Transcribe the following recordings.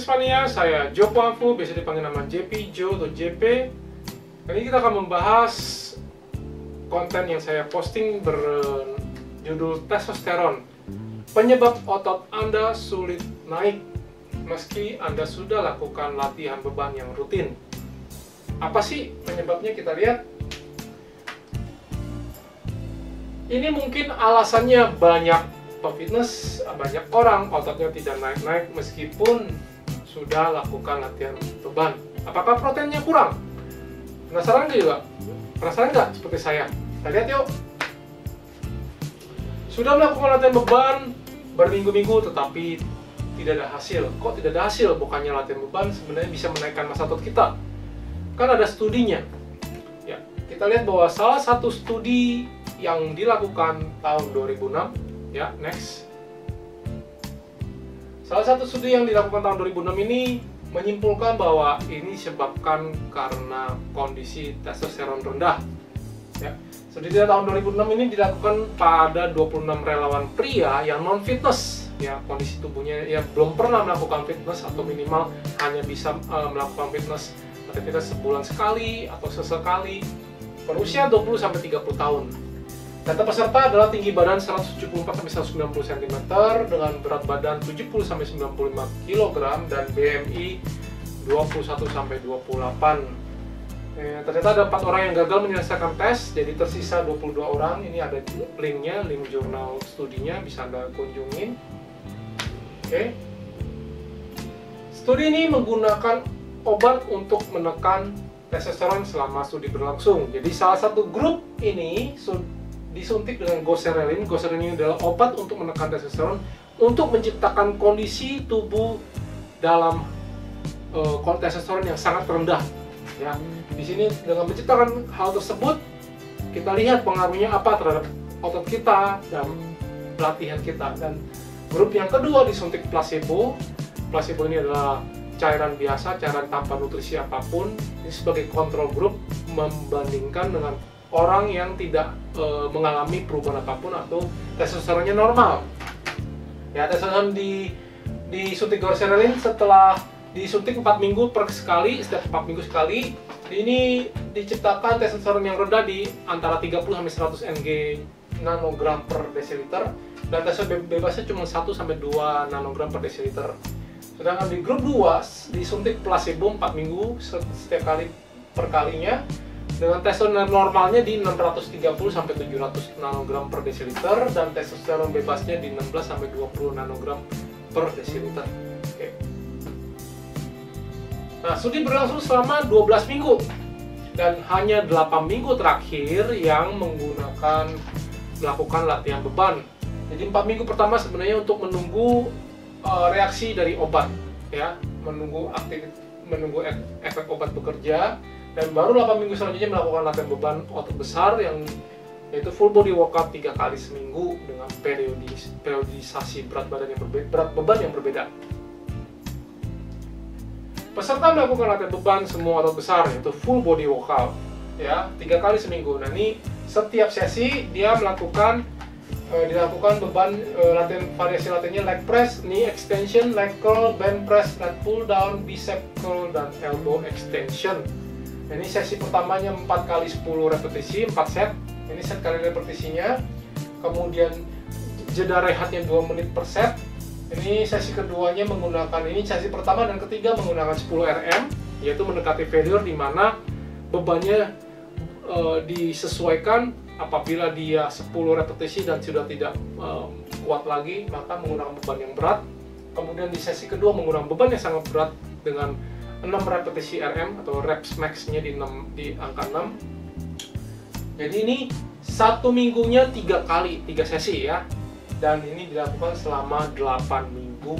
Fitnessmania, saya Joe Pamfu, biasa dipanggil nama JP, Joe atau JP. Kali ini kita akan membahas konten yang saya posting berjudul testosteron. Penyebab otot Anda sulit naik meski Anda sudah lakukan latihan beban yang rutin. Apa sih penyebabnya? Kita lihat. Ini mungkin alasannya banyak pefitness, banyak orang ototnya tidak naik-naik meskipun sudah lakukan latihan beban. Apakah proteinnya kurang? Penasaran nggak juga? Penasaran nggak seperti saya? Kita lihat yuk. Sudah melakukan latihan beban berminggu-minggu tetapi tidak ada hasil. Kok tidak ada hasil? Bukannya latihan beban sebenarnya bisa menaikkan massa otot kita? Kan ada studinya. Ya, kita lihat bahwa salah satu studi yang dilakukan tahun 2006. Ya, next. Salah satu studi yang dilakukan tahun 2006 ini menyimpulkan bahwa ini disebabkan karena kondisi testosteron rendah. Ya, studi tahun 2006 ini dilakukan pada 26 relawan pria yang non-fitness. Ya, kondisi tubuhnya ya belum pernah melakukan fitness atau minimal hanya bisa melakukan fitness aktivitas sebulan sekali atau sesekali, berusia 20-30 tahun. Data peserta adalah tinggi badan 174-190 cm dengan berat badan 70-95 kg dan BMI 21-28. Ternyata ada 4 orang yang gagal menyelesaikan tes, jadi tersisa 22 orang. Ini ada linknya, link jurnal studinya, bisa Anda kunjungin. Oke. Studi ini menggunakan obat untuk menekan testosteron selama studi berlangsung. Jadi salah satu grup ini disuntik dengan goserelin. Goserelin ini adalah obat untuk menekan testosteron untuk menciptakan kondisi tubuh dalam testosteron yang sangat rendah. Ya, di sini dengan menciptakan hal tersebut kita lihat pengaruhnya apa terhadap otot kita dan latihan kita. Dan grup yang kedua disuntik placebo. Placebo ini adalah cairan biasa, cairan tanpa nutrisi apapun. Ini sebagai kontrol grup membandingkan dengan orang yang tidak mengalami perubahan apapun atau testosteronnya normal. Ya, testosteron disuntik goserelin setelah disuntik 4 minggu sekali, setiap 4 minggu sekali. Ini diciptakan testosteron yang rendah di antara 30-100 ng nanogram per desiliter dan testosteron bebasnya cuma 1-2 nanogram per desiliter. Sedangkan di grup 2 disuntik placebo 4 minggu setiap kali perkalinya dengan testosteron normalnya di 630-700 nanogram per desiliter dan testosteron bebasnya di 16-20 nanogram per desiliter. Oke. Nah, studi berlangsung selama 12 minggu dan hanya 8 minggu terakhir yang melakukan latihan beban. Jadi 4 minggu pertama sebenarnya untuk menunggu reaksi dari obat, ya, menunggu efek obat bekerja. Dan baru 8 minggu selanjutnya melakukan latihan beban otot besar yang yaitu full body workout 3 kali seminggu dengan periodisasi berat beban yang berbeda. Peserta melakukan latihan beban semua otot besar yaitu full body workout ya 3 kali seminggu. Nah, ini setiap sesi dia dilakukan beban latihan variasi latihannya leg press, knee extension, leg curl, bench press, lat pull down, bicep curl dan elbow extension. Ini sesi pertamanya 4 kali 10 repetisi, 4 set. Ini set kali repetisinya. Kemudian jeda rehatnya 2 menit per set. Ini sesi keduanya sesi pertama dan ketiga menggunakan 10 RM, yaitu mendekati failure di mana bebannya disesuaikan. Apabila dia 10 repetisi dan sudah tidak kuat lagi, maka menggunakan beban yang berat. Kemudian di sesi kedua menggunakan beban yang sangat berat dengan 6 repetisi RM atau reps max-nya di angka 6. Jadi ini 1 minggunya 3 kali, 3 sesi ya. Dan ini dilakukan selama 8 minggu.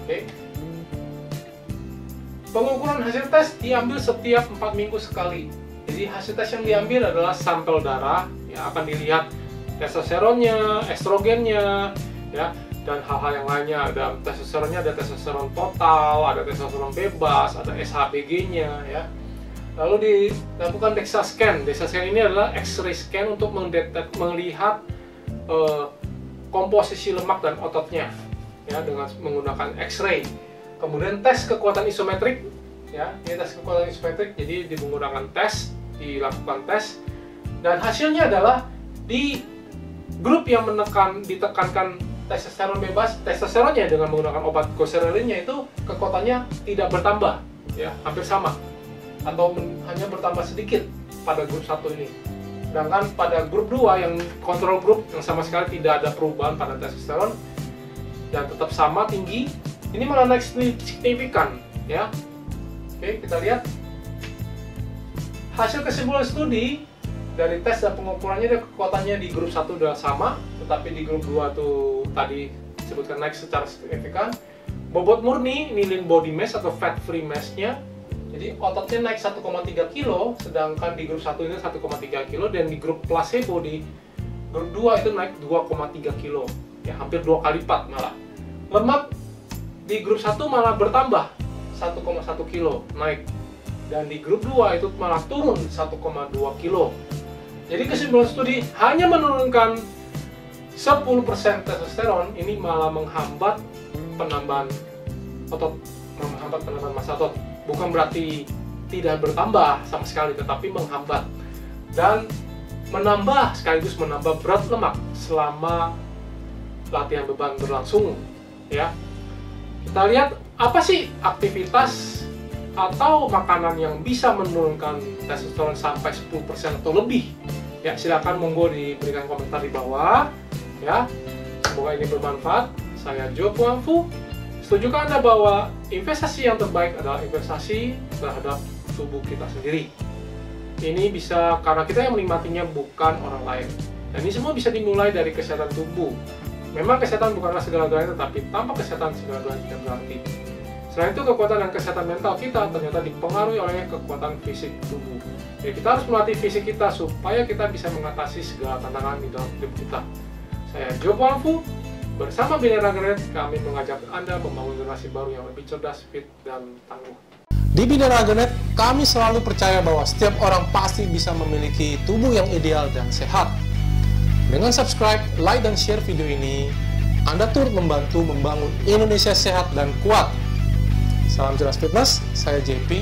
Oke. Pengukuran hasil tes diambil setiap 4 minggu sekali. Jadi hasil tes yang diambil adalah sampel darah, ya, akan dilihat testosteronnya, estrogennya, ya, dan hal-hal yang lainnya. Ada testosteronnya, ada testosteron total, ada testosteron bebas, ada SHBG-nya, ya. Lalu dilakukan DEXA scan. DEXA scan ini adalah X-ray scan untuk melihat komposisi lemak dan ototnya, ya, dengan menggunakan X-ray. Kemudian tes kekuatan isometrik, ya, ini tes kekuatan isometrik, jadi menggunakan tes, dilakukan tes, dan hasilnya adalah di grup yang ditekankan testosteron bebas, testosteronnya dengan menggunakan obat goserelinnya itu kekuatannya tidak bertambah, ya, hampir sama, atau hanya bertambah sedikit pada grup 1 ini. Sedangkan pada grup 2 yang kontrol grup yang sama sekali tidak ada perubahan pada testosteron dan tetap sama tinggi, ini malah naik signifikan, ya. Oke, kita lihat hasil kesimpulan studi dari tes dan pengukurannya. Kekuatannya di grup 1 sudah sama, tetapi di grup 2 tuh tadi disebutkan naik secara signifikan. Bobot murni, ini lean body mass atau fat free mass-nya, jadi ototnya naik 1,3 kilo, sedangkan di grup 1 ini 1,3 kilo, dan di grup placebo di grup 2 itu naik 2,3 kilo, ya, hampir 2 kali lipat malah. Lemak di grup 1 malah bertambah 1,1 kilo naik, dan di grup 2 itu malah turun 1,2 kilo. Jadi kesimpulan studi hanya menurunkan 10% testosteron, ini malah menghambat penambahan otot, menghambat penambahan massa otot. Bukan berarti tidak bertambah sama sekali, tetapi menghambat dan menambah, sekaligus menambah berat lemak selama latihan beban berlangsung, ya. Kita lihat apa sih aktivitas atau makanan yang bisa menurunkan testosteron sampai 10% atau lebih. Ya, silakan monggo diberikan komentar di bawah, ya. Semoga ini bermanfaat. Saya Joe Puangfu. Setujukah Anda bahwa investasi yang terbaik adalah investasi terhadap tubuh kita sendiri? Ini bisa karena kita yang menikmatinya, bukan orang lain. Dan ini semua bisa dimulai dari kesehatan tubuh. Memang kesehatan bukanlah segala-galanya, tetapi tanpa kesehatan segala-galanya tidak berarti. Selain itu, kekuatan dan kesehatan mental kita ternyata dipengaruhi oleh kekuatan fisik tubuh. Jadi kita harus melatih fisik kita supaya kita bisa mengatasi segala tantangan di dalam hidup kita. Saya Joe Puangfu. Bersama Binara Genet, kami mengajak Anda membangun generasi baru yang lebih cerdas, fit, dan tangguh. Di Binara Genet, kami selalu percaya bahwa setiap orang pasti bisa memiliki tubuh yang ideal dan sehat. Dengan subscribe, like, dan share video ini, Anda turut membantu membangun Indonesia sehat dan kuat. Salam Jelas Fitness, saya JP.